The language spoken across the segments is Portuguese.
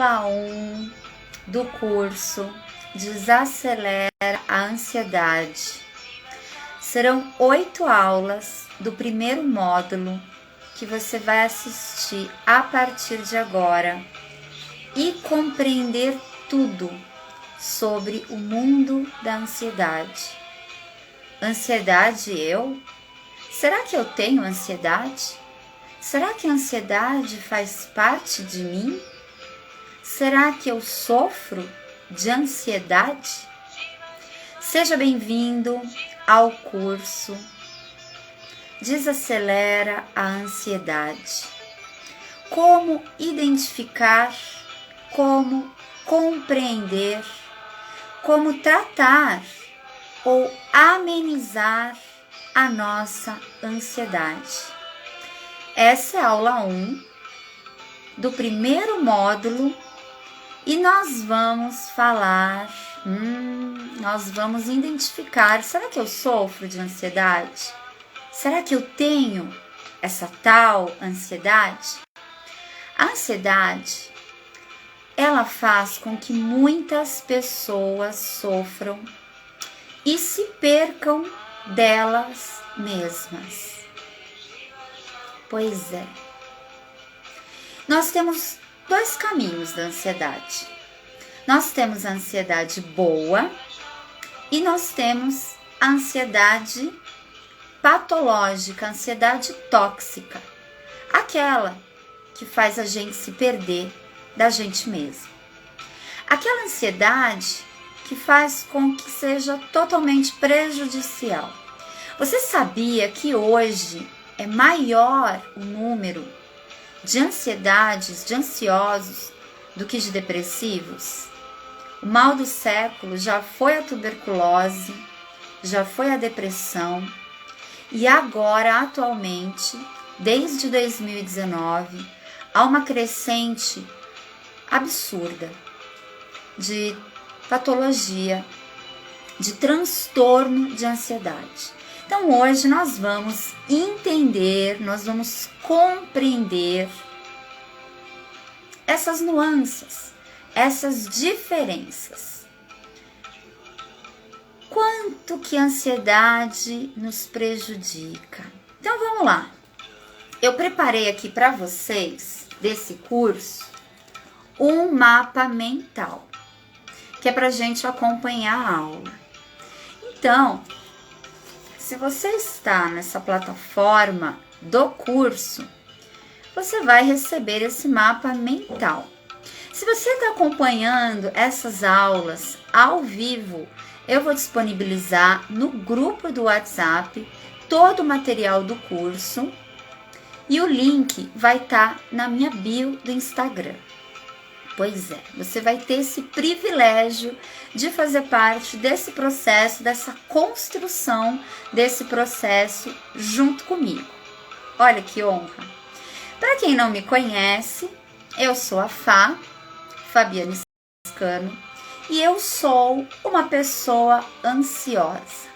aula 1 do curso Desacelera a Ansiedade. Serão 8 aulas do primeiro módulo que você vai assistir a partir de agora e compreender tudo sobre o mundo da ansiedade. Ansiedade eu? Será que eu tenho ansiedade? Será que a ansiedade faz parte de mim? Será que eu sofro de ansiedade? Seja bem-vindo ao curso Desacelera a Ansiedade. Como identificar, como compreender, como tratar ou amenizar a nossa ansiedade. Essa é a aula 1 do primeiro módulo e nós vamos falar, nós vamos identificar, será que eu sofro de ansiedade? Será que eu tenho essa tal ansiedade? A ansiedade, ela faz com que muitas pessoas sofram e se percam delas mesmas. Pois é. Nós temos 2 caminhos da ansiedade. Nós temos a ansiedade boa e nós temos a ansiedade patológica, a ansiedade tóxica. Aquela que faz a gente se perder da gente mesmo. Aquela ansiedade que faz com que seja totalmente prejudicial. Você sabia que hoje é maior o número de ansiedades, de ansiosos, do que de depressivos? O mal do século já foi a tuberculose, já foi a depressão e agora, atualmente, desde 2019, há uma crescente absurda de patologia, de transtorno de ansiedade. Então hoje nós vamos entender, nós vamos compreender essas nuances, essas diferenças. Quanto que a ansiedade nos prejudica? Então vamos lá. Eu preparei aqui para vocês, desse curso, um mapa mental, que é para a gente acompanhar a aula. Então, se você está nessa plataforma do curso, você vai receber esse mapa mental. Se você está acompanhando essas aulas ao vivo, eu vou disponibilizar no grupo do WhatsApp todo o material do curso e o link vai estar na minha bio do Instagram. Pois é, você vai ter esse privilégio de fazer parte desse processo, dessa construção desse processo junto comigo. Olha que honra! Para quem não me conhece, eu sou a Fabiane Scano, e eu sou uma pessoa ansiosa.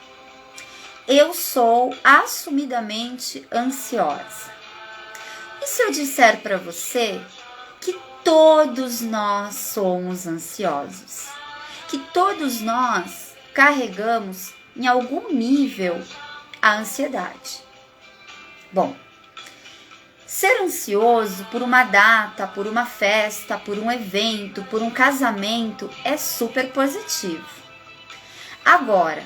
Eu sou assumidamente ansiosa. E se eu disser para você que todos nós somos ansiosos, que todos nós carregamos em algum nível a ansiedade? Bom, ser ansioso por uma data, por uma festa, por um evento, por um casamento é super positivo. Agora,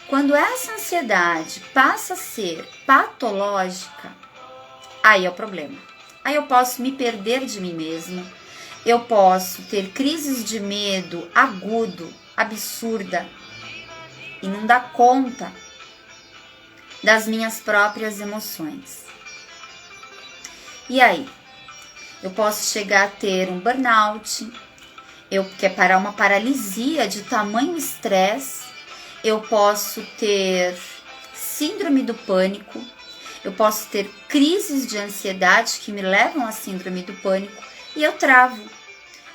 quando essa ansiedade passa a ser patológica, aí é o problema. Aí eu posso me perder de mim mesma, eu posso ter crises de medo agudo, absurda, e não dar conta das minhas próprias emoções. E aí? Eu posso chegar a ter um burnout, que é parar uma paralisia de tamanho estresse, eu posso ter síndrome do pânico, eu posso ter crises de ansiedade que me levam à síndrome do pânico e eu travo.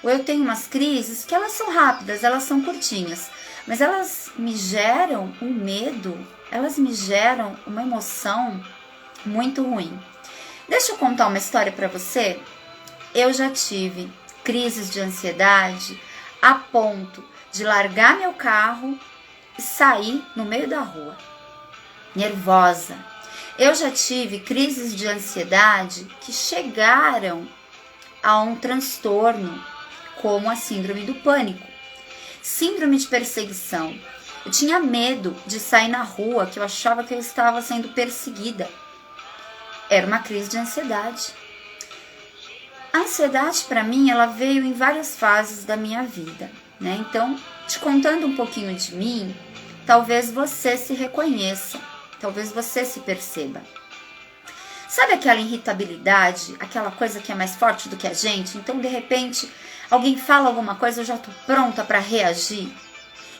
Ou eu tenho umas crises que elas são rápidas, elas são curtinhas, mas elas me geram um medo, elas me geram uma emoção muito ruim. Deixa eu contar uma história para você. Eu já tive crises de ansiedade a ponto de largar meu carro e sair no meio da rua, nervosa. Eu já tive crises de ansiedade que chegaram a um transtorno, como a síndrome do pânico, síndrome de perseguição. Eu tinha medo de sair na rua, que eu achava que eu estava sendo perseguida. Era uma crise de ansiedade. A ansiedade, para mim, ela veio em várias fases da minha vida, né? Então, te contando um pouquinho de mim, talvez você se reconheça, talvez você se perceba. Sabe aquela irritabilidade, aquela coisa que é mais forte do que a gente? Então, de repente, alguém fala alguma coisa, eu já tô pronta para reagir,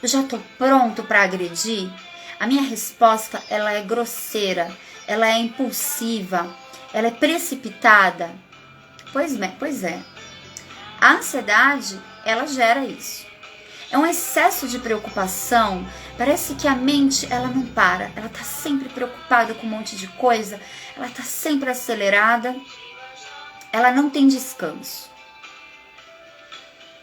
eu já tô pronto para agredir. A minha resposta, ela é grosseira, ela é impulsiva, ela é precipitada. Pois é. A ansiedade, ela gera isso. É um excesso de preocupação. Parece que a mente, ela não para. Ela tá sempre preocupada com um monte de coisa. Ela tá sempre acelerada. Ela não tem descanso.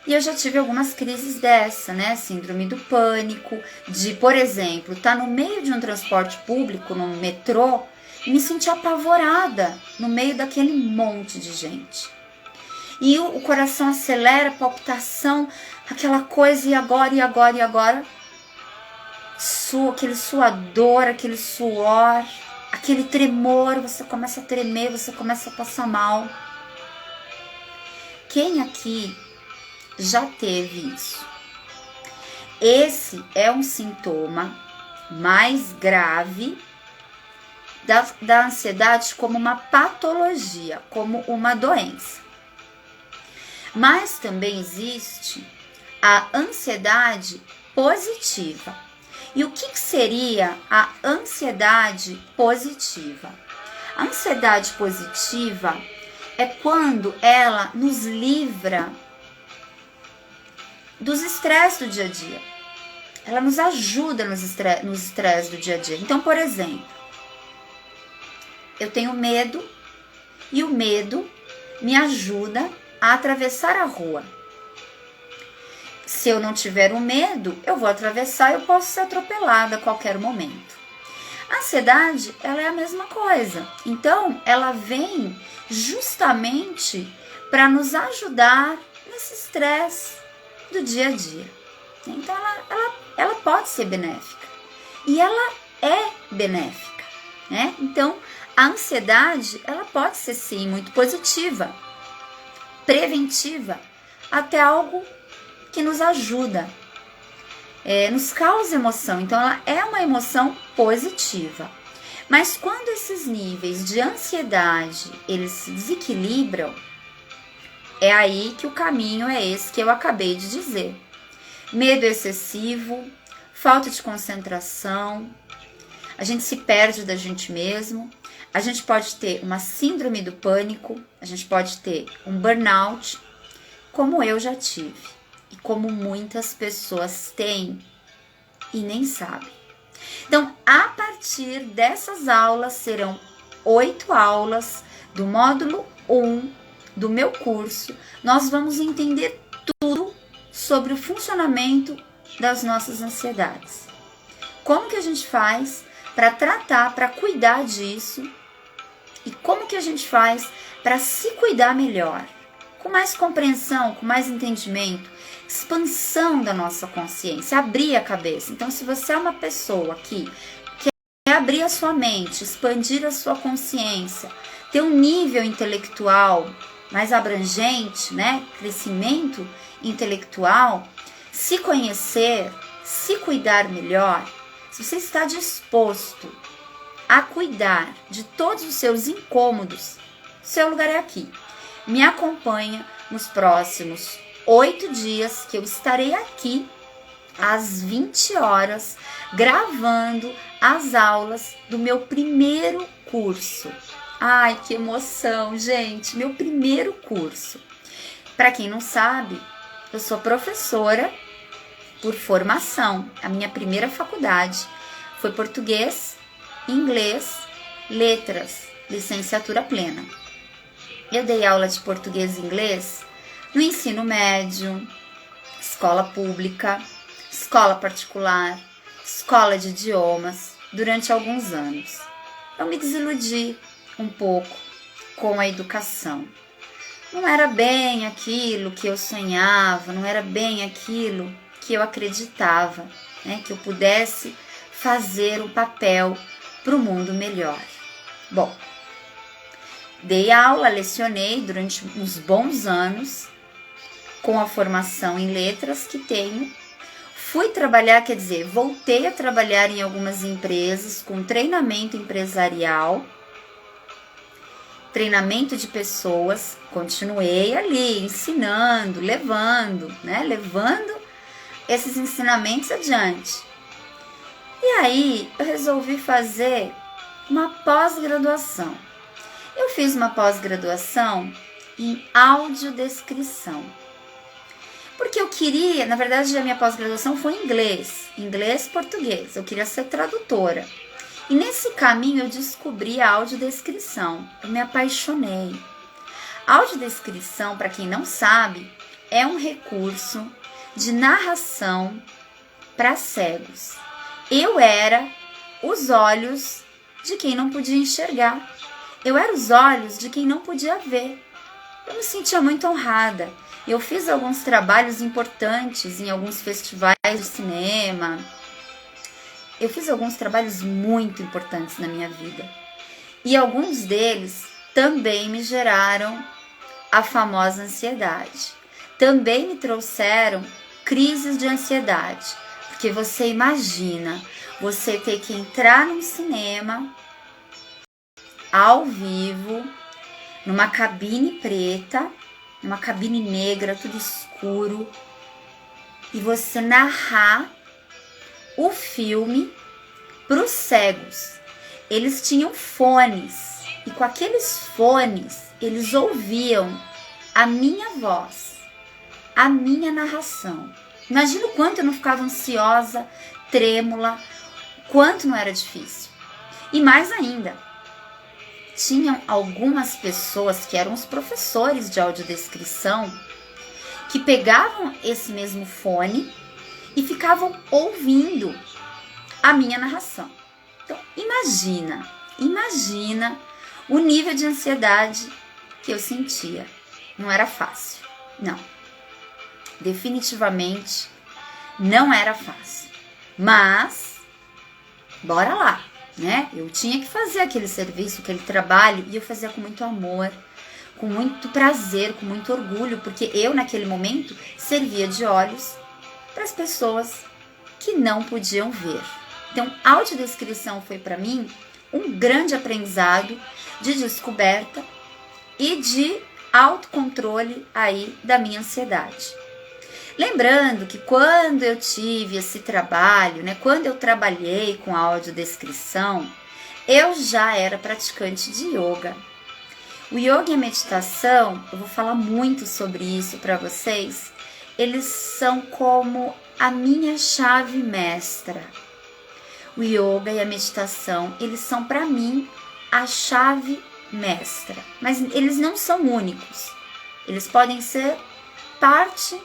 E eu já tive algumas crises dessa, né? Síndrome do pânico, de, por exemplo, estar no meio de um transporte público, no metrô, e me sentir apavorada no meio daquele monte de gente. E o coração acelera, palpitação, aquela coisa, e agora? Aquele suador, aquele suor, aquele tremor, você começa a tremer, você começa a passar mal. Quem aqui já teve isso? Esse é um sintoma mais grave da ansiedade, como uma patologia, como uma doença. Mas também existe a ansiedade positiva. E o que seria a ansiedade positiva? A ansiedade positiva é quando ela nos livra dos estresses do dia a dia. Ela nos ajuda nos estresses do dia a dia. Então, por exemplo, eu tenho medo e o medo me ajuda a atravessar a rua. Se eu não tiver o medo, eu vou atravessar e eu posso ser atropelada a qualquer momento. A ansiedade, ela é a mesma coisa. Então, ela vem justamente para nos ajudar nesse estresse do dia a dia. Então, ela pode ser benéfica. E ela é benéfica, né? Então, a ansiedade, ela pode ser, sim, muito positiva, preventiva, até algo que nos ajuda, nos causa emoção. Então, ela é uma emoção positiva. Mas quando esses níveis de ansiedade, eles se desequilibram, é aí que o caminho é esse que eu acabei de dizer. Medo excessivo, falta de concentração, a gente se perde da gente mesmo, a gente pode ter uma síndrome do pânico, a gente pode ter um burnout, como eu já tive e como muitas pessoas têm e nem sabem. Então, a partir dessas aulas, serão 8 aulas do módulo 1 do meu curso, nós vamos entender tudo sobre o funcionamento das nossas ansiedades. Como que a gente faz para tratar, para cuidar disso, e como que a gente faz para se cuidar melhor, com mais compreensão, com mais entendimento, expansão da nossa consciência, abrir a cabeça. Então, se você é uma pessoa que quer abrir a sua mente, expandir a sua consciência, ter um nível intelectual mais abrangente, né? Crescimento intelectual, se conhecer, se cuidar melhor, se você está disposto a cuidar de todos os seus incômodos, seu lugar é aqui. Me acompanha nos próximos 8 dias que eu estarei aqui às 20 horas gravando as aulas do meu primeiro curso. Ai, que emoção, gente! Meu primeiro curso. Para quem não sabe, eu sou professora por formação. A minha primeira faculdade foi português, inglês, letras, licenciatura plena. Eu dei aula de português e inglês no ensino médio, escola pública, escola particular, escola de idiomas, durante alguns anos. Eu me desiludi um pouco com a educação. Não era bem aquilo que eu sonhava, não era bem aquilo que eu acreditava, né, que eu pudesse fazer o papel para o mundo melhor. Bom, dei aula, lecionei durante uns bons anos com a formação em letras que tenho. Fui trabalhar, quer dizer, voltei a trabalhar em algumas empresas com treinamento empresarial, treinamento de pessoas, continuei ali ensinando, levando esses ensinamentos adiante. E aí eu resolvi fazer uma pós-graduação. Eu fiz uma pós-graduação em audiodescrição. Porque eu queria, na verdade a minha pós-graduação foi em inglês, português. Eu queria ser tradutora. E nesse caminho eu descobri a audiodescrição. Eu me apaixonei. A audiodescrição, para quem não sabe, é um recurso de narração para cegos. Eu era os olhos de quem não podia enxergar. Eu era os olhos de quem não podia ver. Eu me sentia muito honrada. Eu fiz alguns trabalhos importantes em alguns festivais de cinema. Eu fiz alguns trabalhos muito importantes na minha vida. E alguns deles também me geraram a famosa ansiedade. Também me trouxeram crises de ansiedade. Porque você imagina você ter que entrar num cinema ao vivo, numa cabine preta, numa cabine negra, tudo escuro, e você narrar o filme para os cegos. Eles tinham fones, e com aqueles fones eles ouviam a minha voz, a minha narração. Imagina o quanto eu não ficava ansiosa, trêmula, quanto não era difícil. E mais ainda, tinham algumas pessoas que eram os professores de audiodescrição que pegavam esse mesmo fone e ficavam ouvindo a minha narração. Então, imagina o nível de ansiedade que eu sentia. Não era fácil, não. Definitivamente não era fácil. Mas, bora lá, né? Eu tinha que fazer aquele serviço, aquele trabalho, e eu fazia com muito amor, com muito prazer, com muito orgulho, porque eu, naquele momento, servia de olhos para as pessoas que não podiam ver. Então, a audiodescrição foi para mim um grande aprendizado de descoberta e de autocontrole aí da minha ansiedade. Lembrando que quando eu tive esse trabalho, né, quando eu trabalhei com a audiodescrição, eu já era praticante de yoga. O yoga e a meditação, eu vou falar muito sobre isso para vocês, eles são como a minha chave mestra. O yoga e a meditação, eles são para mim a chave mestra, mas eles não são únicos. Eles podem ser parte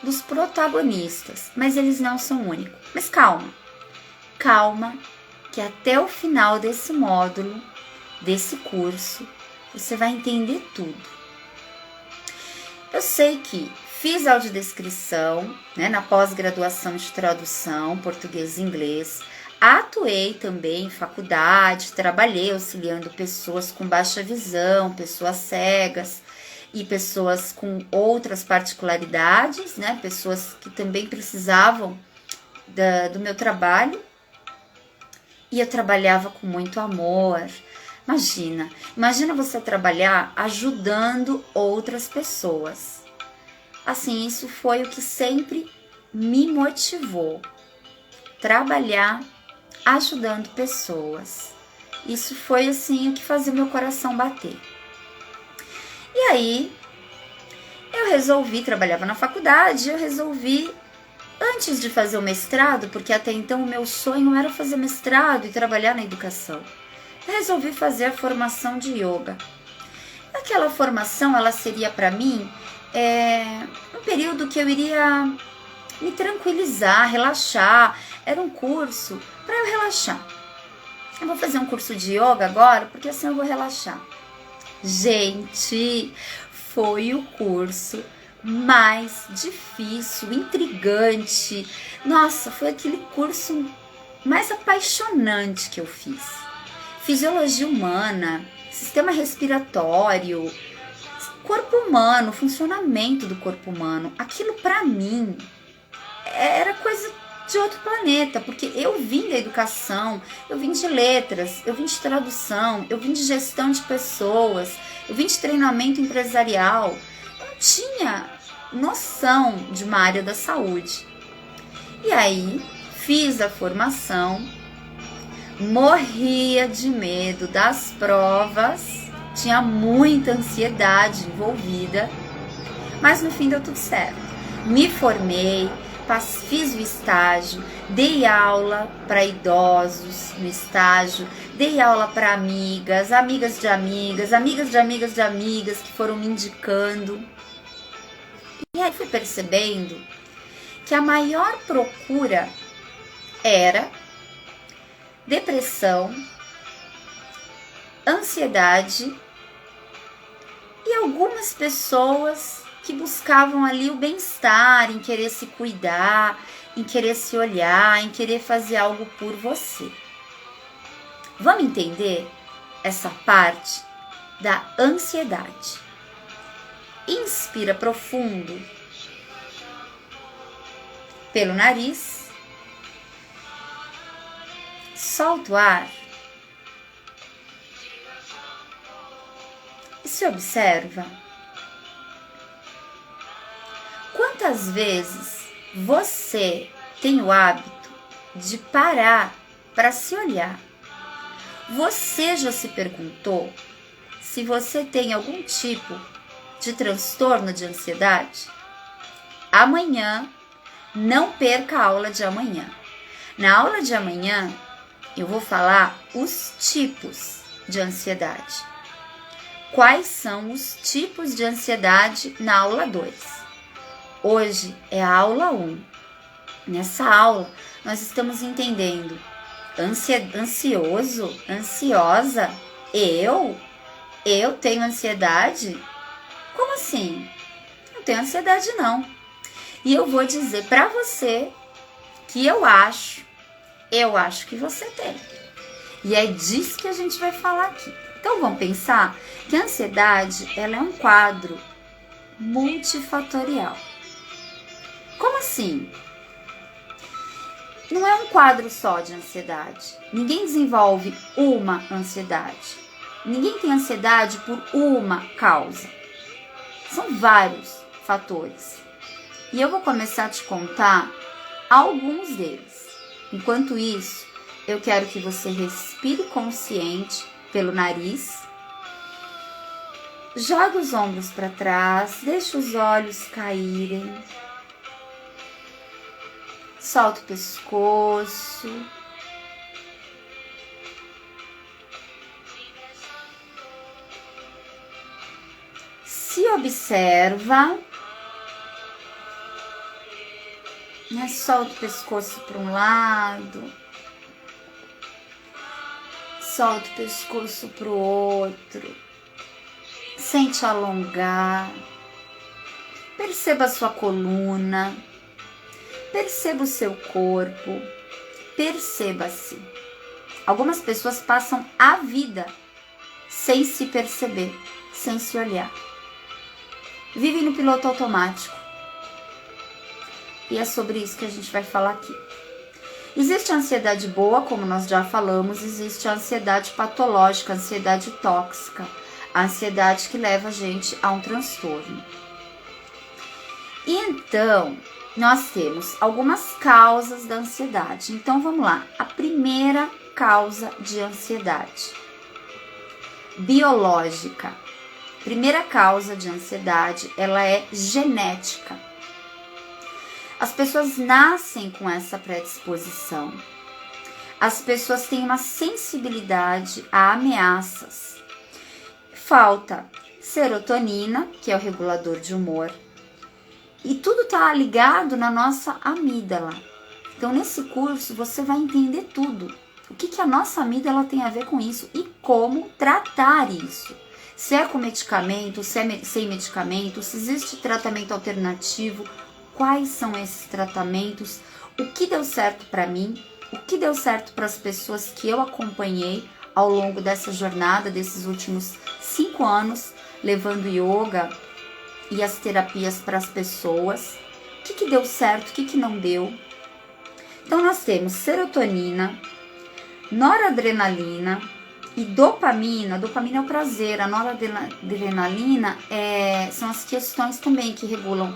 dos protagonistas, mas eles não são únicos. Mas calma, que até o final desse módulo, desse curso, você vai entender tudo. Eu sei que fiz audiodescrição, né, na pós-graduação de tradução, português e inglês, atuei também em faculdade, trabalhei auxiliando pessoas com baixa visão, pessoas cegas, e pessoas com outras particularidades, né? Pessoas que também precisavam do meu trabalho. E eu trabalhava com muito amor. Imagina você trabalhar ajudando outras pessoas. Assim, isso foi o que sempre me motivou. Trabalhar ajudando pessoas. Isso foi assim o que fazia meu coração bater. E aí, eu resolvi, trabalhava na faculdade, antes de fazer o mestrado, porque até então o meu sonho era fazer mestrado e trabalhar na educação, eu resolvi fazer a formação de yoga. Aquela formação, ela seria para mim um período que eu iria me tranquilizar, relaxar. Era um curso para eu relaxar. Eu vou fazer um curso de yoga agora, porque assim eu vou relaxar. Gente, foi o curso mais difícil, intrigante. Nossa, foi aquele curso mais apaixonante que eu fiz. Fisiologia humana, sistema respiratório, corpo humano, funcionamento do corpo humano. Aquilo pra mim era coisa de outro planeta, porque eu vim da educação, eu vim de letras, eu vim de tradução, eu vim de gestão de pessoas, eu vim de treinamento empresarial. Eu não tinha noção de uma área da saúde. E aí, fiz a formação, morria de medo das provas, tinha muita ansiedade envolvida, mas no fim deu tudo certo. Me formei, fiz o estágio, dei aula para idosos no estágio, dei aula para amigas, amigas de amigas, amigas de amigas de amigas que foram me indicando. E aí fui percebendo que a maior procura era depressão, ansiedade e algumas pessoas que buscavam ali o bem-estar, em querer se cuidar, em querer se olhar, em querer fazer algo por você. Vamos entender essa parte da ansiedade. Inspira profundo pelo nariz, solta o ar e se observa. Quantas vezes você tem o hábito de parar para se olhar? Você já se perguntou se você tem algum tipo de transtorno de ansiedade? Amanhã, não perca a aula de amanhã. Na aula de amanhã, eu vou falar os tipos de ansiedade. Quais são os tipos de ansiedade na aula 2? Hoje é a aula 1. Nessa aula, nós estamos entendendo ansioso, ansiosa, eu tenho ansiedade? Como assim? Não tenho ansiedade não. E eu vou dizer para você que eu acho que você tem. E é disso que a gente vai falar aqui. Então vamos pensar que a ansiedade, ela é um quadro multifatorial. Como assim? Não é um quadro só de ansiedade. Ninguém desenvolve uma ansiedade. Ninguém tem ansiedade por uma causa. São vários fatores. E eu vou começar a te contar alguns deles. Enquanto isso, eu quero que você respire consciente pelo nariz. Joga os ombros para trás, deixa os olhos caírem. Solta o pescoço. Se observa. Solta o pescoço para um lado. Solta o pescoço para o outro. Sente alongar. Perceba a sua coluna. Perceba o seu corpo. Perceba-se. Algumas pessoas passam a vida sem se perceber, sem se olhar. Vivem no piloto automático. E é sobre isso que a gente vai falar aqui. Existe a ansiedade boa, como nós já falamos, existe a ansiedade patológica, a ansiedade tóxica, a ansiedade que leva a gente a um transtorno. E então, nós temos algumas causas da ansiedade. Então, vamos lá. A primeira causa de ansiedade, biológica. Primeira causa de ansiedade, ela é genética. As pessoas nascem com essa predisposição. As pessoas têm uma sensibilidade a ameaças. Falta serotonina, que é o regulador de humor. E tudo está ligado na nossa amígdala. Então, nesse curso, você vai entender tudo. O que a nossa amígdala tem a ver com isso e como tratar isso. Se é com medicamento, se é sem medicamento, se existe tratamento alternativo, quais são esses tratamentos, o que deu certo para mim, o que deu certo para as pessoas que eu acompanhei ao longo dessa jornada, desses últimos 5 anos, levando yoga e as terapias para as pessoas, o que deu certo, o que não deu. Então nós temos serotonina, noradrenalina e dopamina. Dopamina é o prazer, a noradrenalina são as questões também que regulam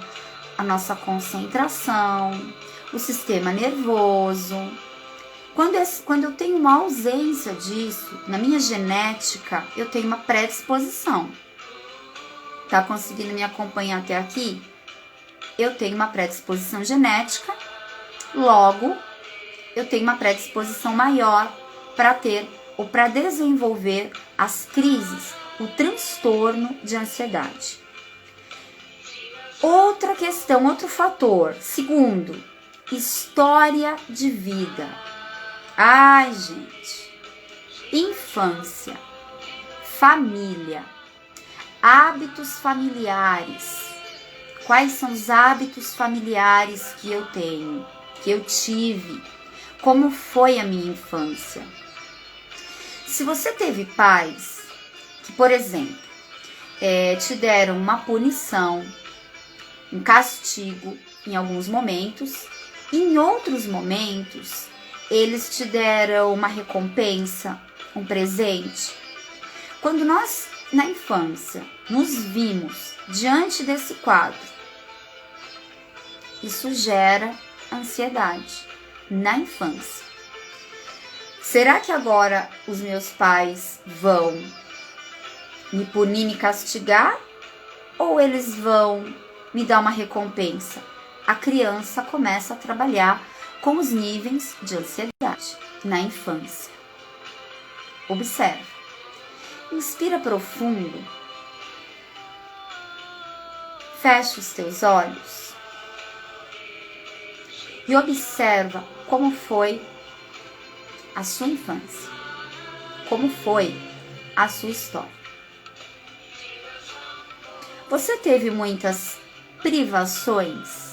a nossa concentração, o sistema nervoso. Quando eu tenho uma ausência disso, na minha genética, eu tenho uma predisposição. Tá conseguindo me acompanhar até aqui? Eu tenho uma predisposição genética, logo, eu tenho uma predisposição maior para ter ou para desenvolver as crises, o transtorno de ansiedade. Outra questão, outro fator. Segundo, história de vida. Ai, gente. Infância, família, hábitos familiares. Quais são os hábitos familiares que eu tenho, que eu tive? Como foi a minha infância? Se você teve pais que, por exemplo, te deram uma punição, um castigo em alguns momentos, e em outros momentos eles te deram uma recompensa, um presente. Quando nós, na infância, nos vimos diante desse quadro, isso gera ansiedade na infância. Será que agora os meus pais vão me punir, me castigar? Ou eles vão me dar uma recompensa? A criança começa a trabalhar com os níveis de ansiedade na infância. Observe. Inspira profundo. Fecha os teus olhos. E observa como foi a sua infância. Como foi a sua história. Você teve muitas privações?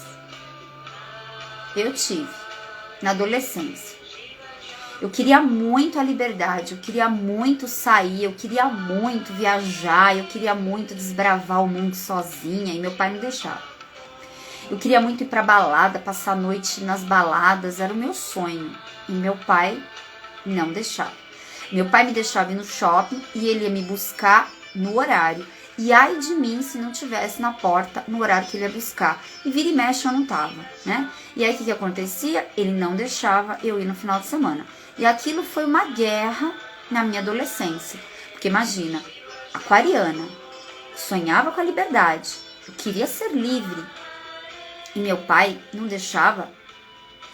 Eu tive, na adolescência. Eu queria muito a liberdade, eu queria muito sair, eu queria muito viajar, eu queria muito desbravar o mundo sozinha e meu pai não deixava. Eu queria muito ir pra balada, passar a noite nas baladas, era o meu sonho. E meu pai não deixava. Meu pai me deixava ir no shopping e ele ia me buscar no horário. E ai de mim se não tivesse na porta no horário que ele ia buscar. E vira e mexe eu não tava, né? E aí o que acontecia? Ele não deixava eu ir no final de semana. E aquilo foi uma guerra na minha adolescência. Porque imagina, aquariana, sonhava com a liberdade, eu queria ser livre. E meu pai não deixava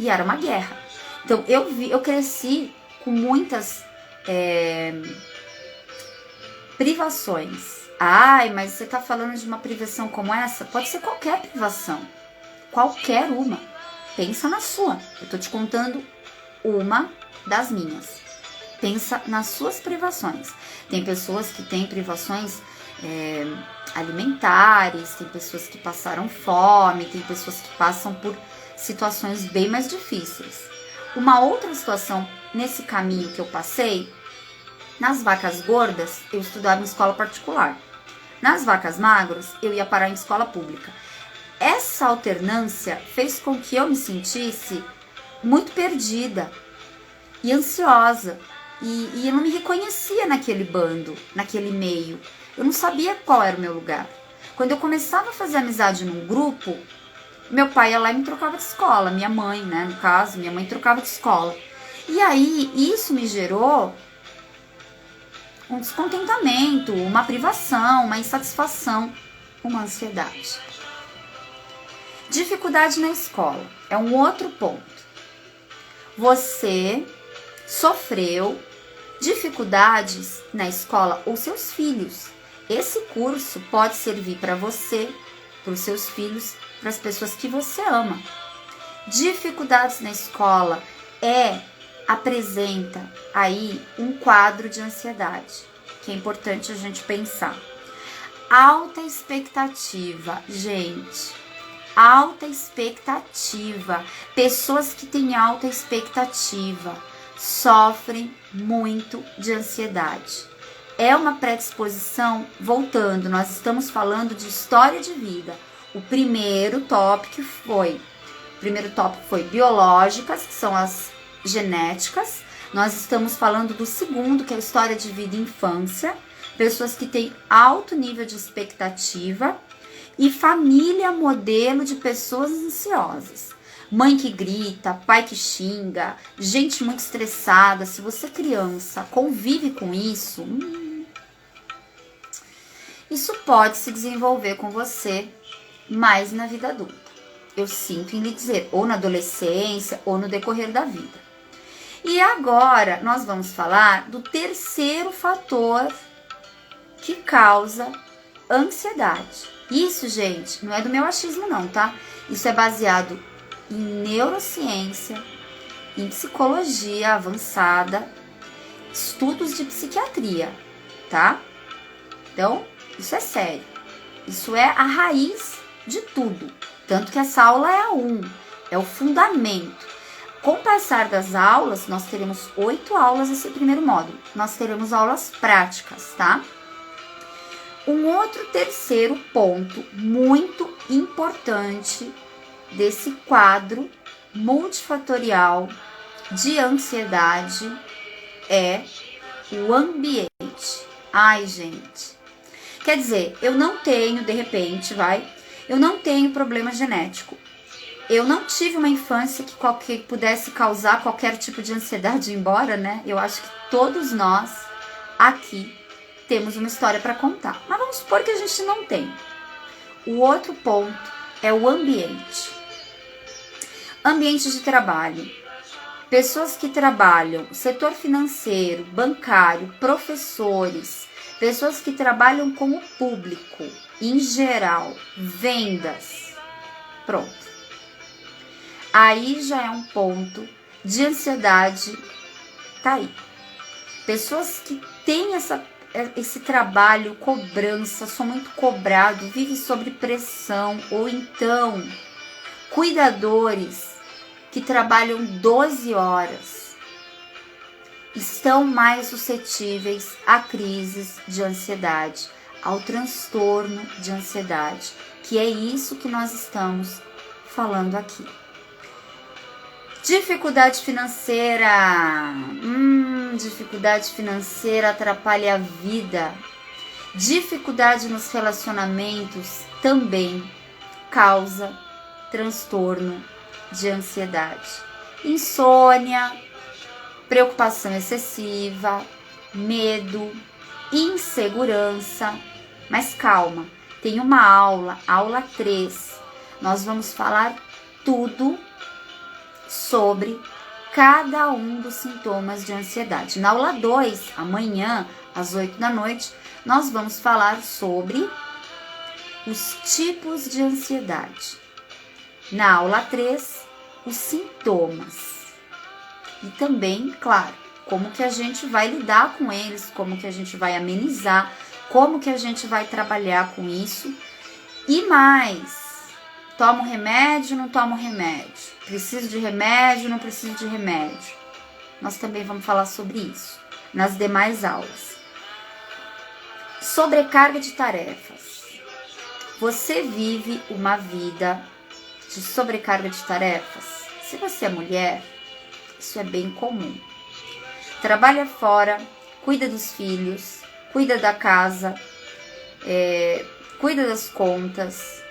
e era uma guerra. Então eu cresci com muitas privações. Ai, mas você tá falando de uma privação como essa? Pode ser qualquer privação. Qualquer uma. Pensa na sua. Eu tô te contando uma das minhas. Pensa nas suas privações. Tem pessoas que têm privações alimentares, tem pessoas que passaram fome, tem pessoas que passam por situações bem mais difíceis. Uma outra situação nesse caminho que eu passei, nas vacas gordas, eu estudava em escola particular. Nas vacas magras, eu ia parar em escola pública. Essa alternância fez com que eu me sentisse muito perdida e ansiosa. E eu não me reconhecia naquele bando, naquele meio. Eu não sabia qual era o meu lugar. Quando eu começava a fazer amizade num grupo, meu pai ia lá e me trocava de escola. Minha mãe, né, no caso, minha mãe trocava de escola. E aí, isso me gerou um descontentamento, uma privação, uma insatisfação, uma ansiedade. Dificuldade na escola é um outro ponto. Você sofreu dificuldades na escola ou seus filhos. Esse curso pode servir para você para os seus filhos, para as pessoas que você ama. Dificuldades na escola apresenta aí um quadro de ansiedade, que é importante a gente pensar. Alta expectativa, gente. Alta expectativa. Pessoas que têm alta expectativa sofrem muito de ansiedade. É uma predisposição, voltando, nós estamos falando de história de vida. O primeiro tópico foi biológicas, que são as genéticas. Nós estamos falando do segundo, que é a história de vida e infância. Pessoas que têm alto nível de expectativa. E família modelo de pessoas ansiosas. Mãe que grita, pai que xinga, gente muito estressada. Se você criança convive com isso, isso pode se desenvolver com você mais na vida adulta. Eu sinto em lhe dizer, ou na adolescência, ou no decorrer da vida. E agora nós vamos falar do terceiro fator que causa ansiedade. Isso, gente, não é do meu achismo não, tá? Isso é baseado em neurociência, em psicologia avançada, estudos de psiquiatria, tá? Então, isso é sério. Isso é a raiz de tudo. Tanto que essa aula é a 1, é o fundamento. Com o passar das aulas, nós teremos 8 aulas nesse primeiro módulo. Nós teremos aulas práticas, tá? Um outro terceiro ponto muito importante desse quadro multifatorial de ansiedade é o ambiente. Ai, gente. Quer dizer, eu não tenho, de repente, eu não tenho problema genético. Eu não tive uma infância que pudesse causar qualquer tipo de ansiedade, embora, né? Eu acho que todos nós aqui temos uma história para contar. Mas vamos supor que a gente não tem. O outro ponto é o ambiente. Ambiente de trabalho. Pessoas que trabalham, setor financeiro, bancário, professores, pessoas que trabalham com o público, em geral, vendas. Pronto. Aí já é um ponto de ansiedade, tá aí. Pessoas que têm esse trabalho, cobrança, são muito cobrado, vive sob pressão, ou então cuidadores que trabalham 12 horas estão mais suscetíveis a crises de ansiedade, ao transtorno de ansiedade, que é isso que nós estamos falando aqui. Dificuldade financeira. Dificuldade financeira atrapalha a vida. Dificuldade nos relacionamentos também causa transtorno de ansiedade. Insônia, preocupação excessiva, medo, insegurança. Mas calma, tem uma aula 3. Nós vamos falar tudo sobre cada um dos sintomas de ansiedade. Na aula 2, amanhã, às 8 da noite, nós vamos falar sobre os tipos de ansiedade. Na aula 3, os sintomas. E também, claro, como que a gente vai lidar com eles, como que a gente vai amenizar, como que a gente vai trabalhar com isso. E mais, tomo remédio, não tomo remédio? Preciso de remédio, não preciso de remédio? Nós também vamos falar sobre isso nas demais aulas. Sobrecarga de tarefas. Você vive uma vida de sobrecarga de tarefas? Se você é mulher, isso é bem comum. Trabalha fora, cuida dos filhos, cuida da casa, cuida das contas,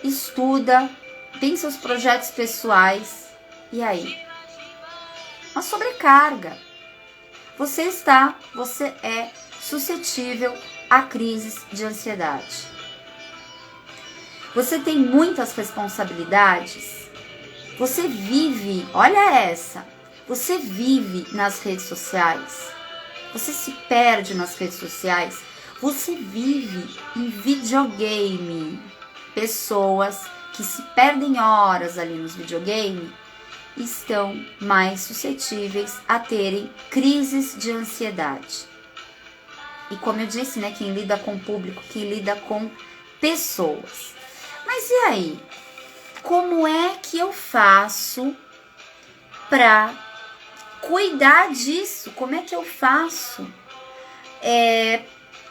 estuda, tem seus projetos pessoais, e aí? Uma sobrecarga. Você é suscetível a crises de ansiedade. Você tem muitas responsabilidades. Você vive, olha essa, você vive nas redes sociais. Você se perde nas redes sociais. Você vive em videogame. pessoas que se perdem horas ali nos videogames estão mais suscetíveis a terem crises de ansiedade. E como eu disse, né, quem lida com o público, quem lida com pessoas. Mas e aí? Como é que eu faço para cuidar disso? Como é que eu faço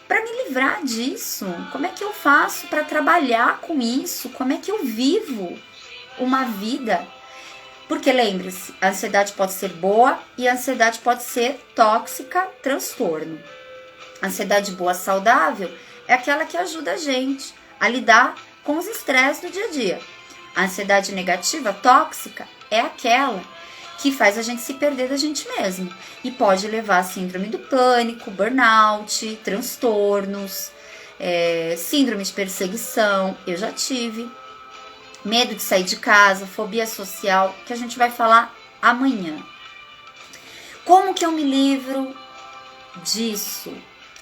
para me livrar disso? Como é que eu faço para trabalhar com isso? Como é que eu vivo uma vida? Porque lembre-se, a ansiedade pode ser boa e a ansiedade pode ser tóxica, transtorno. A ansiedade boa, saudável, é aquela que ajuda a gente a lidar com os estresses do dia a dia. A ansiedade negativa, tóxica, é aquela que faz a gente se perder da gente mesmo e pode levar a síndrome do pânico, burnout, transtornos, síndrome de perseguição, eu já tive, medo de sair de casa, fobia social, que a gente vai falar amanhã. Como que eu me livro disso?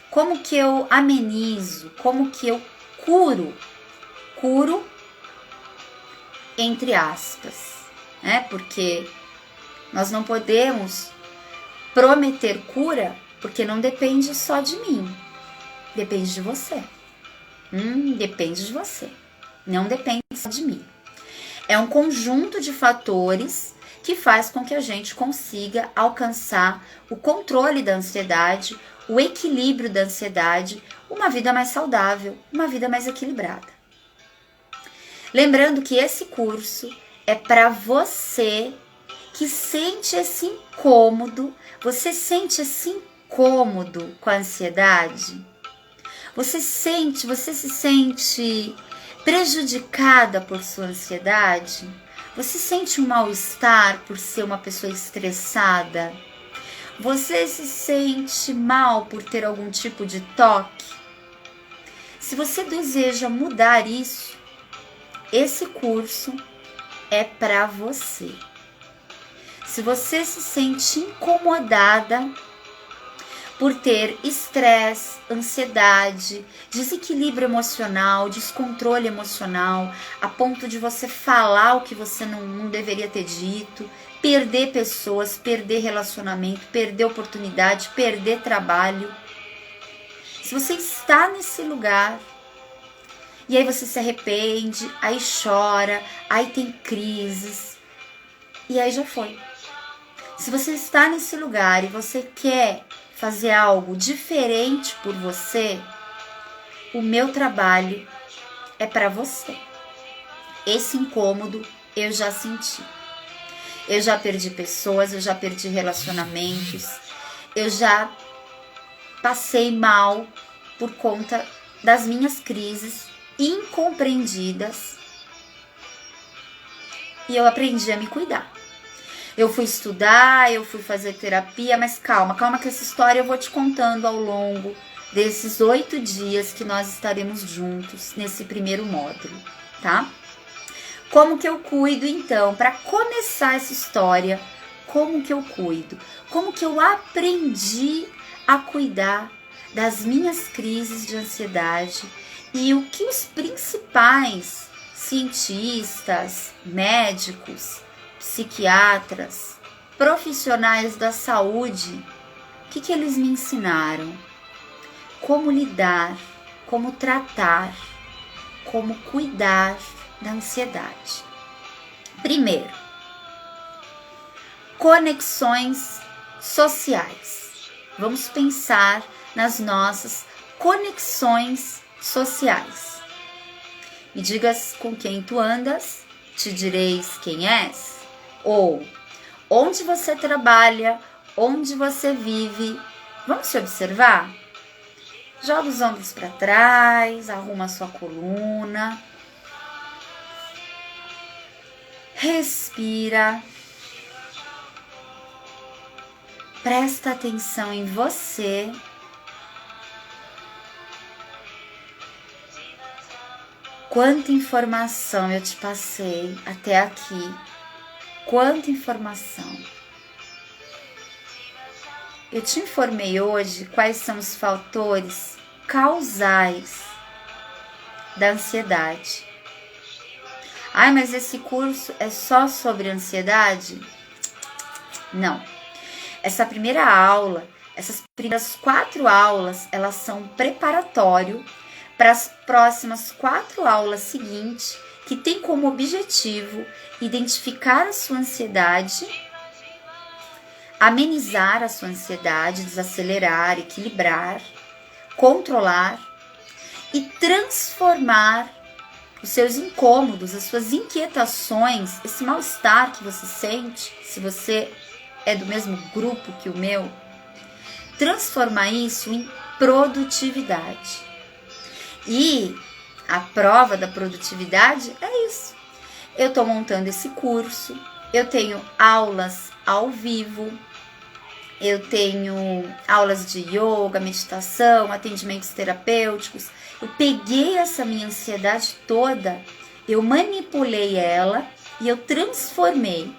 Como que eu amenizo? Como que eu curo? Curo entre aspas, né? Porque nós não podemos prometer cura, porque não depende só de mim. Depende de você. Depende de você. Não depende só de mim. É um conjunto de fatores que faz com que a gente consiga alcançar o controle da ansiedade, o equilíbrio da ansiedade, uma vida mais saudável, uma vida mais equilibrada. Lembrando que esse curso é para você que sente esse incômodo. Você sente esse incômodo com a ansiedade? Você se sente prejudicada por sua ansiedade? Você sente um mal-estar por ser uma pessoa estressada? Você se sente mal por ter algum tipo de toque? Se você deseja mudar isso, esse curso é para você. Se você se sente incomodada por ter estresse, ansiedade, desequilíbrio emocional, descontrole emocional, a ponto de você falar o que você não deveria ter dito, perder pessoas, perder relacionamento, perder oportunidade, perder trabalho. Se você está nesse lugar, e aí você se arrepende, aí chora, aí tem crises, e aí já foi. Se você está nesse lugar e você quer fazer algo diferente por você, o meu trabalho é para você. Esse incômodo eu já senti. Eu já perdi pessoas, eu já perdi relacionamentos, eu já passei mal por conta das minhas crises incompreendidas e eu aprendi a me cuidar. Eu fui estudar, eu fui fazer terapia, mas calma que essa história eu vou te contando ao longo desses 8 dias que nós estaremos juntos nesse primeiro módulo, tá? Como que eu cuido então? Para começar essa história, como que eu cuido? Como que eu aprendi a cuidar das minhas crises de ansiedade e o que os principais cientistas, médicos, psiquiatras, profissionais da saúde, o que eles me ensinaram? Como lidar, como tratar, como cuidar da ansiedade. Primeiro, conexões sociais. Vamos pensar nas nossas conexões sociais. Me digas com quem tu andas, te direis quem és. Ou onde você trabalha, onde você vive. Vamos se observar? Joga os ombros para trás, arruma a sua coluna. Respira. Presta atenção em você. Quanta informação eu te passei até aqui. Quanta informação. Eu te informei hoje quais são os fatores causais da ansiedade. Ai, mas esse curso é só sobre ansiedade? Não. Essa primeira aula, essas primeiras 4 aulas, elas são preparatório para as próximas 4 aulas seguintes, que tem como objetivo identificar a sua ansiedade, amenizar a sua ansiedade, desacelerar, equilibrar, controlar e transformar os seus incômodos, as suas inquietações, esse mal-estar que você sente, se você é do mesmo grupo que o meu, transformar isso em produtividade. E a prova da produtividade é isso. Eu estou montando esse curso, eu tenho aulas ao vivo, eu tenho aulas de yoga, meditação, atendimentos terapêuticos. Eu peguei essa minha ansiedade toda, eu manipulei ela e eu transformei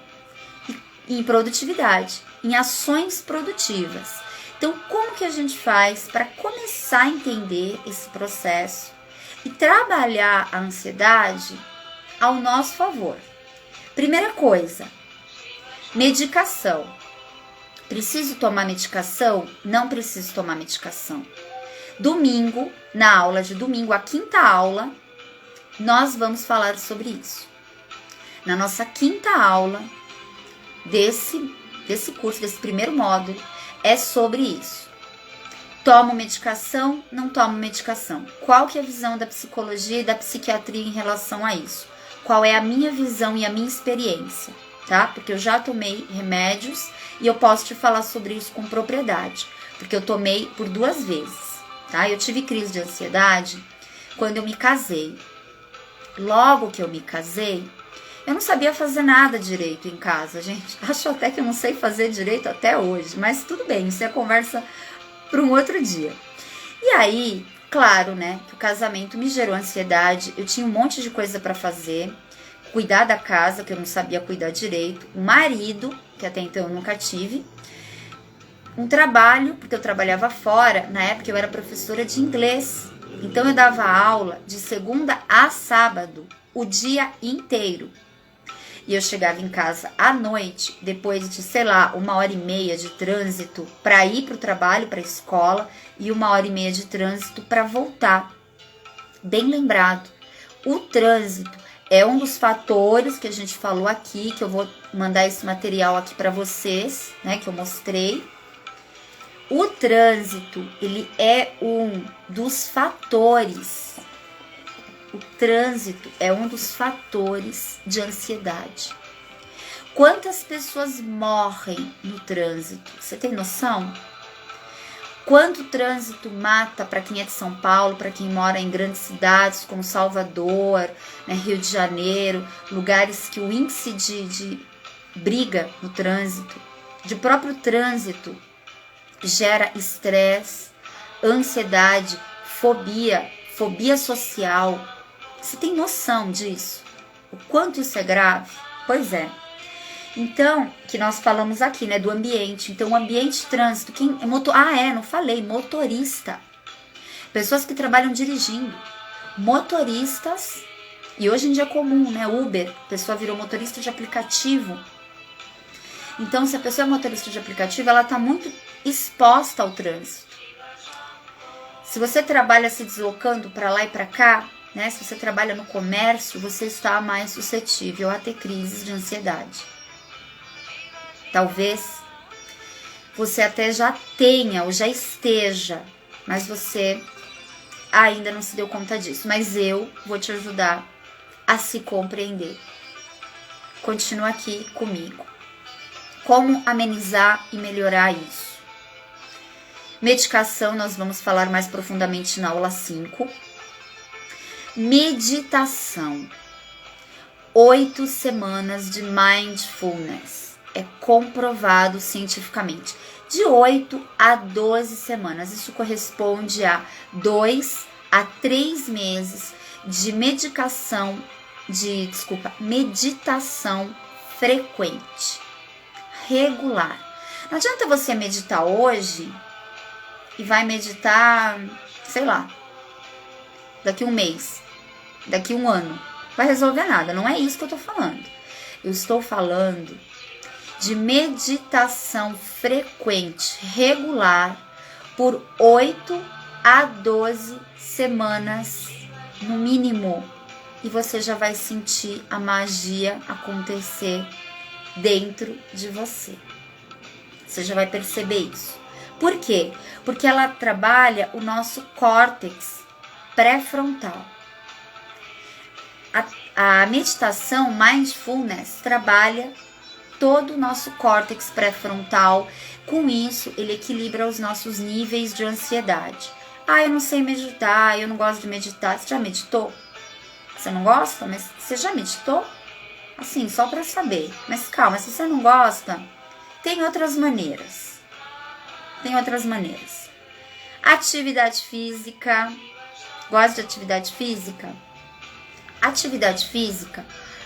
em produtividade, em ações produtivas. Então, como que a gente faz para começar a entender esse processo e trabalhar a ansiedade ao nosso favor? Primeira coisa, medicação. Preciso tomar medicação? Não preciso tomar medicação. Domingo, na aula de domingo, a 5ª aula, nós vamos falar sobre isso. Na nossa 5ª aula desse curso, desse primeiro módulo, é sobre isso. Tomo medicação? Não tomo medicação? Qual que é a visão da psicologia e da psiquiatria em relação a isso? Qual é a minha visão e a minha experiência, tá? Porque eu já tomei remédios e eu posso te falar sobre isso com propriedade, porque eu tomei por 2 vezes, tá? Eu tive crise de ansiedade quando eu me casei. Logo que eu me casei, eu não sabia fazer nada direito em casa, gente. Acho até que eu não sei fazer direito até hoje, mas tudo bem, isso é conversa para um outro dia. E aí, claro, né, que o casamento me gerou ansiedade, eu tinha um monte de coisa para fazer, cuidar da casa, que eu não sabia cuidar direito, o marido, que até então eu nunca tive, um trabalho, porque eu trabalhava fora, na época eu era professora de inglês, então eu dava aula de segunda a sábado, o dia inteiro. E eu chegava em casa à noite, depois de, sei lá, 1h30 de trânsito para ir para o trabalho, para a escola, e 1h30 de trânsito para voltar. Bem lembrado, o trânsito é um dos fatores que a gente falou aqui, que eu vou mandar esse material aqui para vocês, né, que eu mostrei. O trânsito, ele é um dos fatores. O trânsito é um dos fatores de ansiedade. Quantas pessoas morrem no trânsito? Você tem noção? Quanto trânsito mata para quem é de São Paulo, para quem mora em grandes cidades como Salvador, né, Rio de Janeiro, lugares que o índice de briga no trânsito, de próprio trânsito, gera estresse, ansiedade, fobia social. Você tem noção disso? O quanto isso é grave? Pois é. Então, que nós falamos aqui, né, do ambiente. Então, o ambiente de trânsito, não falei, motorista. Pessoas que trabalham dirigindo. Motoristas, e hoje em dia é comum, né, Uber, a pessoa virou motorista de aplicativo. Então, se a pessoa é motorista de aplicativo, ela está muito exposta ao trânsito. Se você trabalha se deslocando para lá e para cá, né, se você trabalha no comércio, você está mais suscetível a ter crises de ansiedade. Talvez você até já tenha ou já esteja, mas você ainda não se deu conta disso. Mas eu vou te ajudar a se compreender. Continua aqui comigo. Como amenizar e melhorar isso? Medicação, nós vamos falar mais profundamente na aula 5. Meditação. 8 semanas de mindfulness. É comprovado cientificamente. De 8 a 12 semanas. Isso corresponde a 2 a 3 meses de meditação frequente, regular. Não adianta você meditar hoje e vai meditar, sei lá, daqui um mês, daqui um ano. vai resolver nada. Não é isso que eu tô falando. Eu estou falando de meditação frequente, regular, por 8 a 12 semanas no mínimo. E você já vai sentir a magia acontecer dentro de você. Você já vai perceber isso. Por quê? Porque ela trabalha o nosso córtex pré-frontal. A meditação mindfulness trabalha todo o nosso córtex pré-frontal. Com isso, ele equilibra os nossos níveis de ansiedade. Ah, eu não sei meditar, eu não gosto de meditar. Você já meditou? Você não gosta? Mas você já meditou? Assim, só para saber. Mas calma, se você não gosta, tem outras maneiras. Atividade física. Gosta de atividade física? Atividade física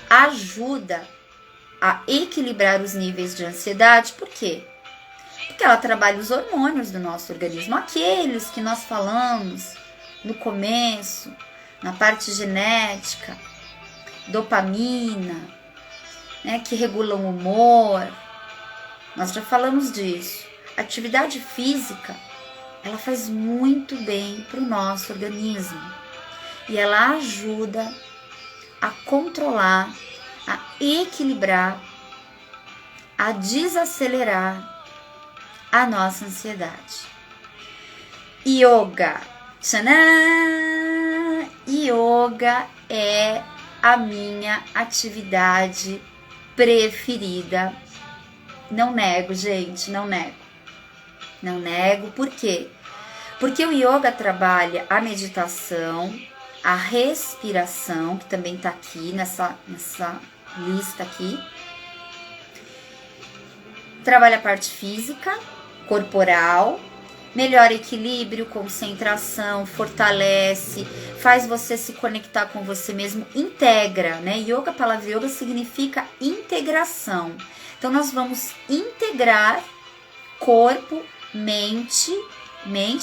ajuda a equilibrar os níveis de ansiedade. Por quê? Porque ela trabalha os hormônios do nosso organismo, aqueles que nós falamos no começo, na parte genética, dopamina, né, que regulam o humor. Nós já falamos disso. Atividade física, ela faz muito bem para o nosso organismo e ela ajuda a controlar, a equilibrar, a desacelerar a nossa ansiedade. Yoga. Tcharam! Yoga é a minha atividade preferida. Não nego, gente, não nego. Não nego, por quê? Porque o yoga trabalha a meditação, a respiração, que também tá aqui nessa lista aqui. Trabalha a parte física, corporal, melhora equilíbrio, concentração, fortalece, faz você se conectar com você mesmo, integra, né? Yoga, a palavra yoga significa integração. Então, nós vamos integrar corpo, mente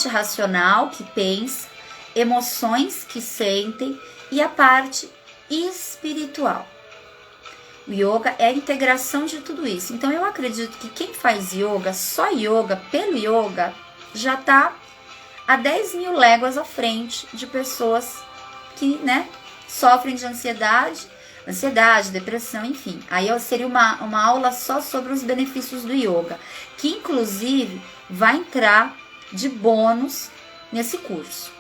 racional, que pensa, emoções que sentem e a parte espiritual. O yoga é a integração de tudo isso. Então, eu acredito que quem faz yoga, só yoga, pelo yoga, já está a 10 mil léguas à frente de pessoas que, né, sofrem de ansiedade, depressão, enfim. Aí seria uma aula só sobre os benefícios do yoga, que inclusive vai entrar de bônus nesse curso.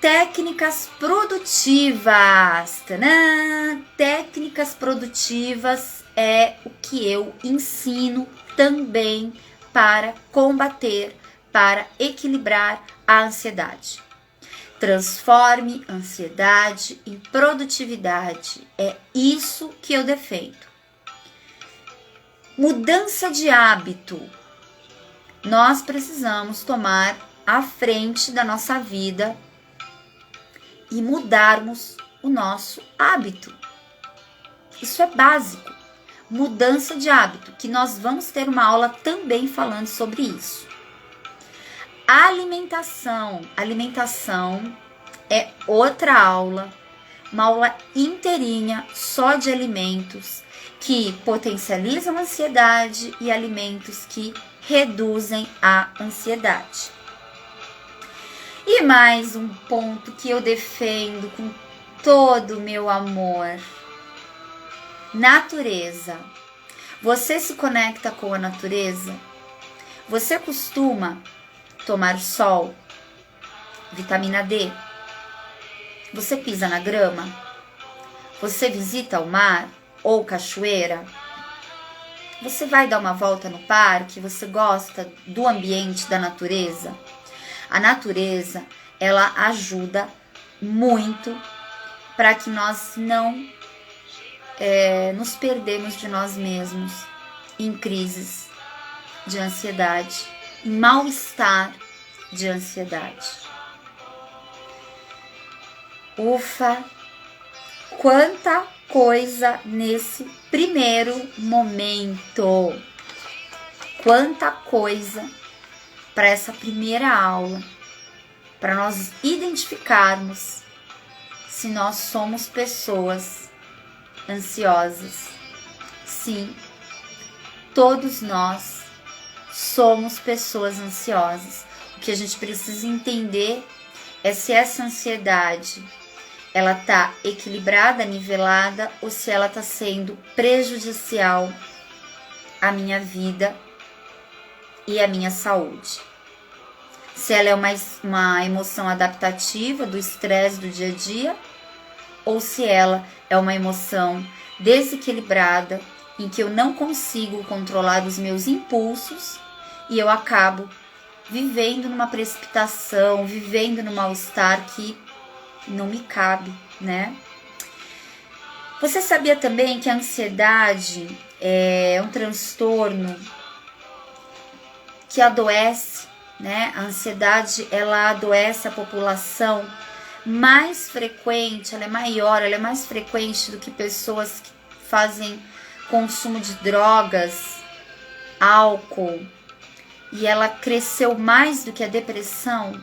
Técnicas produtivas. Tadã! Técnicas produtivas é o que eu ensino também para combater, para equilibrar a ansiedade. Transforme ansiedade em produtividade. É isso que eu defendo. Mudança de hábito. Nós precisamos tomar a frente da nossa vida e mudarmos o nosso hábito. Isso é básico. Mudança de hábito, que nós vamos ter uma aula também falando sobre isso. Alimentação. Alimentação é outra aula, uma aula inteirinha só de alimentos que potencializam a ansiedade e alimentos que reduzem a ansiedade. E mais um ponto que eu defendo com todo o meu amor. Natureza. Você se conecta com a natureza? Você costuma tomar sol? Vitamina D? Você pisa na grama? Você visita o mar ou cachoeira? Você vai dar uma volta no parque? Você gosta do ambiente da natureza? A natureza, ela ajuda muito para que nós não nos perdemos de nós mesmos em crises de ansiedade, em mal-estar de ansiedade. Ufa! Quanta coisa nesse primeiro momento! Quanta coisa para essa primeira aula, para nós identificarmos se nós somos pessoas ansiosas. Sim, todos nós somos pessoas ansiosas. O que a gente precisa entender é se essa ansiedade ela está equilibrada, nivelada, ou se ela está sendo prejudicial à minha vida e à minha saúde. Se ela é uma emoção adaptativa do estresse do dia a dia, ou se ela é uma emoção desequilibrada, em que eu não consigo controlar os meus impulsos e eu acabo vivendo numa precipitação, vivendo num mal-estar que não me cabe, né? Você sabia também que a ansiedade é um transtorno que adoece, né? A ansiedade, ela adoece a população mais frequente, ela é maior, ela é mais frequente do que pessoas que fazem consumo de drogas, álcool, e ela cresceu mais do que a depressão.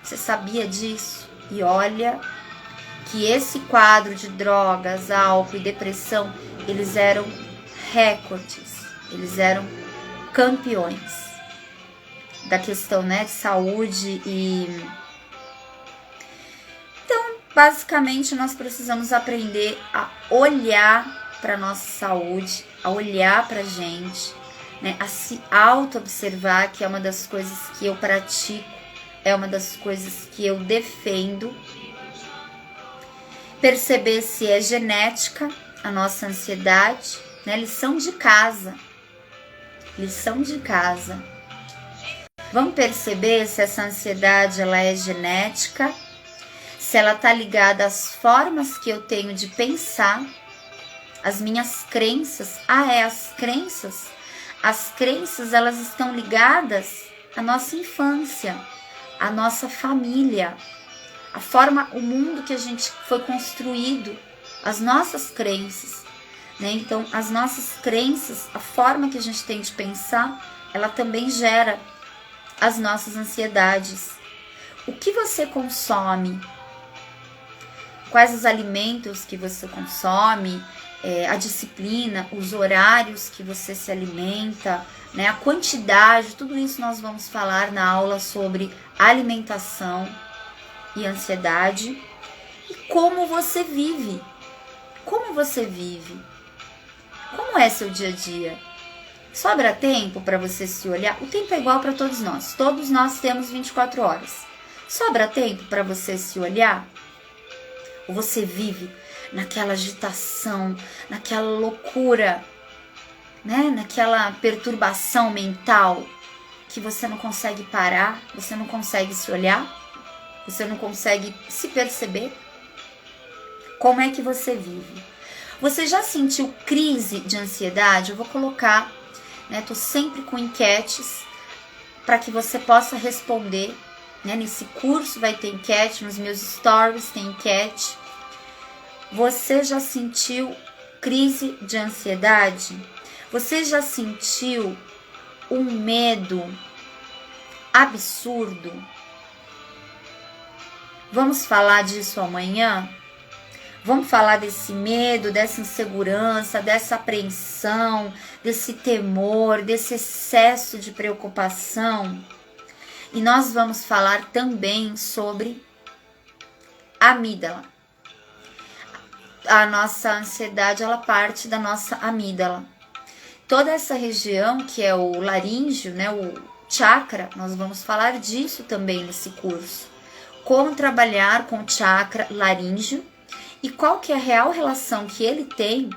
Você sabia disso? E olha que esse quadro de drogas, álcool e depressão, eles eram recordes, eles eram campeões da questão, né, de saúde. E então, basicamente, nós precisamos aprender a olhar para nossa saúde, a olhar para a gente, né, a se auto-observar, que é uma das coisas que eu pratico, é uma das coisas que eu defendo. Perceber se é genética a nossa ansiedade, né? Lição de casa. Lição de casa. Vamos perceber se essa ansiedade ela é genética, se ela está ligada às formas que eu tenho de pensar, às minhas crenças. As crenças. As crenças, elas estão ligadas à nossa infância, à nossa família, a forma, o mundo que a gente foi construído, as nossas crenças, né? Então, as nossas crenças, a forma que a gente tem de pensar, ela também gera as nossas ansiedades. O que você consome? Quais os alimentos que você consome? A disciplina, os horários que você se alimenta, né? A quantidade, tudo isso nós vamos falar na aula sobre alimentação e ansiedade. E como você vive. Como você vive? Como é seu dia a dia? Sobra tempo para você se olhar? O tempo é igual para todos nós. Todos nós temos 24 horas. Sobra tempo para você se olhar? Ou você vive naquela agitação, naquela loucura, né? Naquela perturbação mental que você não consegue parar, você não consegue se olhar, você não consegue se perceber? Como é que você vive? Você já sentiu crise de ansiedade? Eu vou colocar, né? Tô sempre com enquetes para que você possa responder, né? Nesse curso vai ter enquete, nos meus stories tem enquete. Você já sentiu crise de ansiedade? Você já sentiu um medo absurdo? Vamos falar disso amanhã? Vamos falar desse medo, dessa insegurança, dessa apreensão, desse temor, desse excesso de preocupação. E nós vamos falar também sobre a amígdala. A nossa ansiedade, ela parte da nossa amígdala. Toda essa região que é o laríngeo, né, o chakra, nós vamos falar disso também nesse curso. Como trabalhar com o chakra laríngeo e qual que é a real relação que ele tem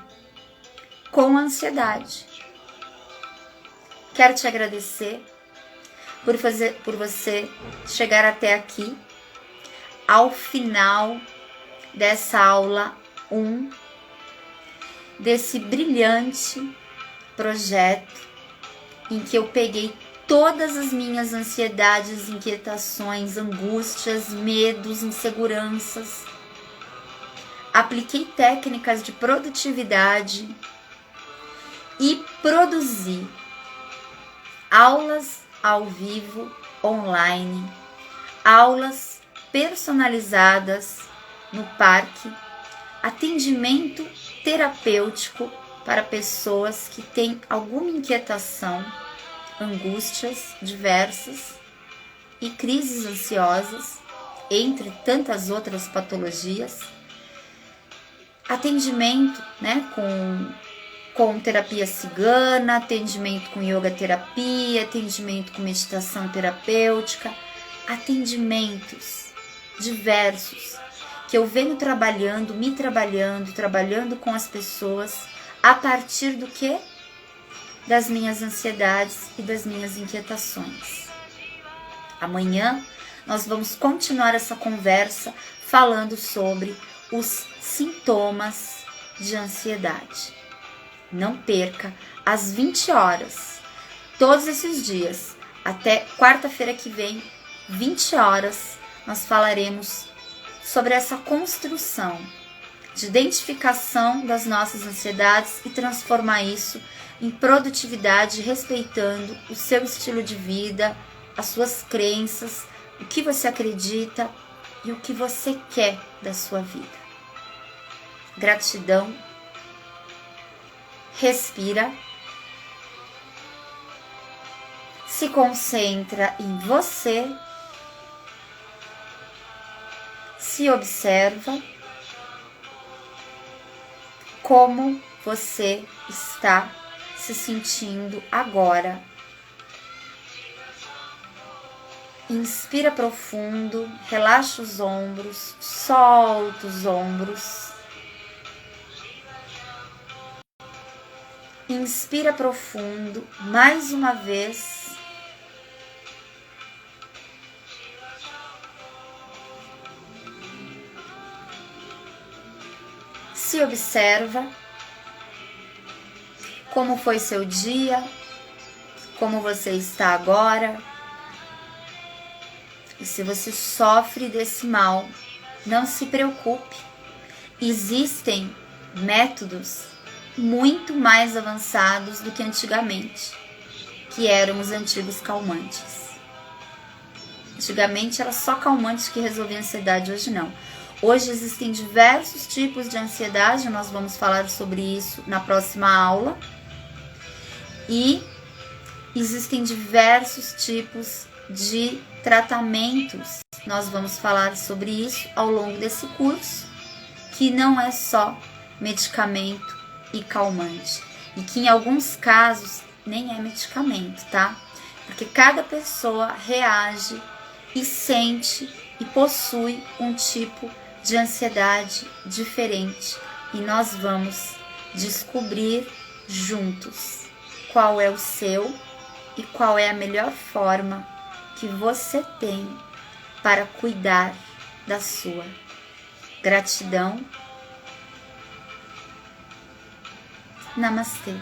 com a ansiedade. Quero te agradecer por você chegar até aqui, ao final dessa aula 1, desse brilhante projeto em que eu peguei todas as minhas ansiedades, inquietações, angústias, medos, inseguranças, apliquei técnicas de produtividade e produzi aulas ao vivo, online, aulas personalizadas, no parque, atendimento terapêutico para pessoas que têm alguma inquietação, angústias diversas e crises ansiosas, entre tantas outras patologias. Atendimento, né, com terapia cigana, atendimento com yoga terapia, atendimento com meditação terapêutica, atendimentos diversos que eu venho trabalhando com as pessoas a partir do que? Das minhas ansiedades e das minhas inquietações. Amanhã nós vamos continuar essa conversa falando sobre os sintomas de ansiedade. Não perca, às 20 horas, todos esses dias, até quarta-feira que vem, 20 horas, nós falaremos sobre essa construção de identificação das nossas ansiedades e transformar isso em produtividade, respeitando o seu estilo de vida, as suas crenças, o que você acredita e o que você quer da sua vida. Gratidão. Respira. Se concentra em você. Se observa como você está se sentindo agora. Inspira profundo, relaxa os ombros, solta os ombros. Inspira profundo, mais uma vez. Se observa como foi seu dia, como você está agora. E se você sofre desse mal, não se preocupe. Existem métodos muito mais avançados do que antigamente, que eram os antigos calmantes. Antigamente era só calmante que resolvia a ansiedade, hoje não. Hoje existem diversos tipos de ansiedade, nós vamos falar sobre isso na próxima aula. E existem diversos tipos de tratamentos, nós vamos falar sobre isso ao longo desse curso, que não é só medicamento e calmante, e que em alguns casos nem é medicamento, tá? Porque cada pessoa reage e sente e possui um tipo de ansiedade diferente, e nós vamos descobrir juntos qual é o seu e qual é a melhor forma que você tem para cuidar da sua. Gratidão. Namastê.